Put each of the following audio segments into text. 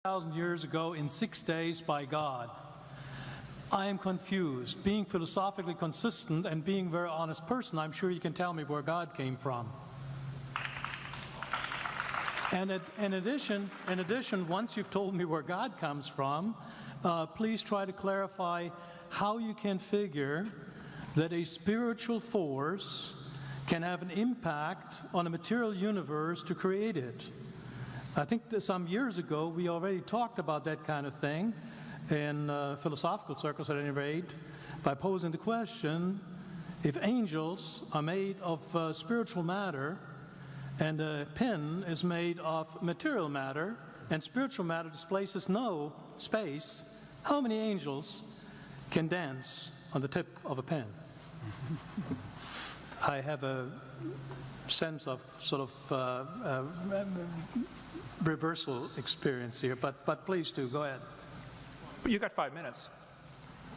2,000 years ago in 6 days by God. I am confused. Being philosophically consistent and being a very honest person, I'm sure you can tell me where God came from. And in addition, once you've told me where God comes from, please try to clarify how you can figure that a spiritual force can have an impact on a material universe to create it. I think that some years ago we already talked about that kind of thing in philosophical circles at any rate, by posing the question, if angels are made of spiritual matter and a pin is made of material matter and spiritual matter displaces no space, how many angels can dance on the tip of a pen? I have a sense of sort of reversal experience here, but please do, go ahead. You got 5 minutes.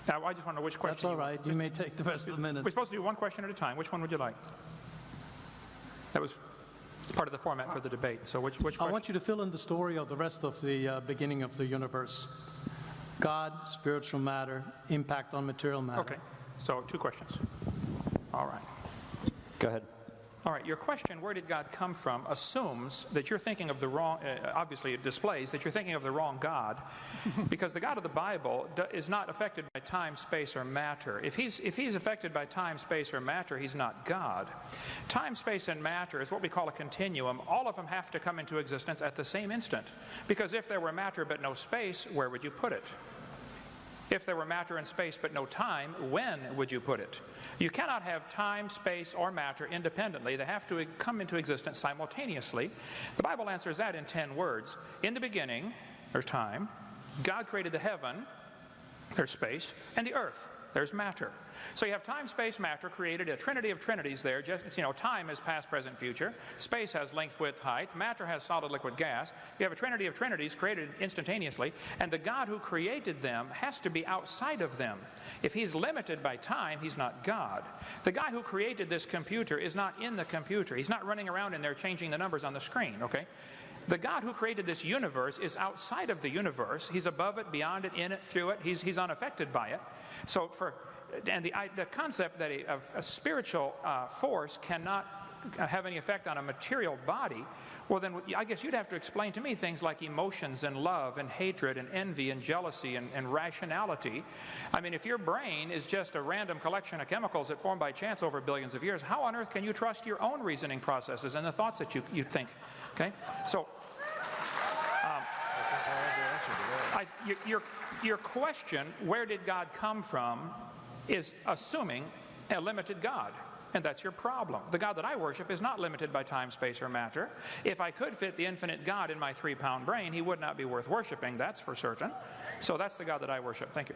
Now, I just want to know which question. That's all right. You may take the rest of the minutes. We're supposed to do one question at a time. Which one would you like? That was part of the format for the debate. So which question? I want you to fill in the story of the rest of the beginning of the universe. God, spiritual matter, impact on material matter. Okay. So 2 questions. All right. Go ahead. All right, your question, where did God come from, assumes that you're thinking of the wrong, obviously it displays that you're thinking of the wrong God, because the God of the Bible is not affected by time, space, or matter. If he's affected by time, space, or matter, he's not God. Time, space, and matter is what we call a continuum. All of them have to come into existence at the same instant, because if there were matter but no space, where would you put it? If there were matter and space but no time, when would you put it? You cannot have time, space, or matter independently. They have to come into existence simultaneously. The Bible answers that in 10 words. In the beginning, there's time. God created the heaven, there's space, and the earth, there's matter. So you have time, space, matter created, a trinity of trinities there. Just, time is past, present, future. Space has length, width, height. Matter has solid, liquid, gas. You have a trinity of trinities created instantaneously, and the God who created them has to be outside of them. If he's limited by time, he's not God. The guy who created this computer is not in the computer. He's not running around in there changing the numbers on the screen, okay? The God who created this universe is outside of the universe. He's above it, beyond it, in it, through it. He's unaffected by it. So the concept that a spiritual force cannot have any effect on a material body, well then I guess you'd have to explain to me things like emotions and love and hatred and envy and jealousy and rationality. I mean, if your brain is just a random collection of chemicals that form by chance over billions of years, how on earth can you trust your own reasoning processes and the thoughts that you think? Okay, so your question, where did God come from, is assuming a limited God. And that's your problem. The God that I worship is not limited by time, space, or matter. If I could fit the infinite God in my 3-pound brain, he would not be worth worshiping, that's for certain. So that's the God that I worship. Thank you.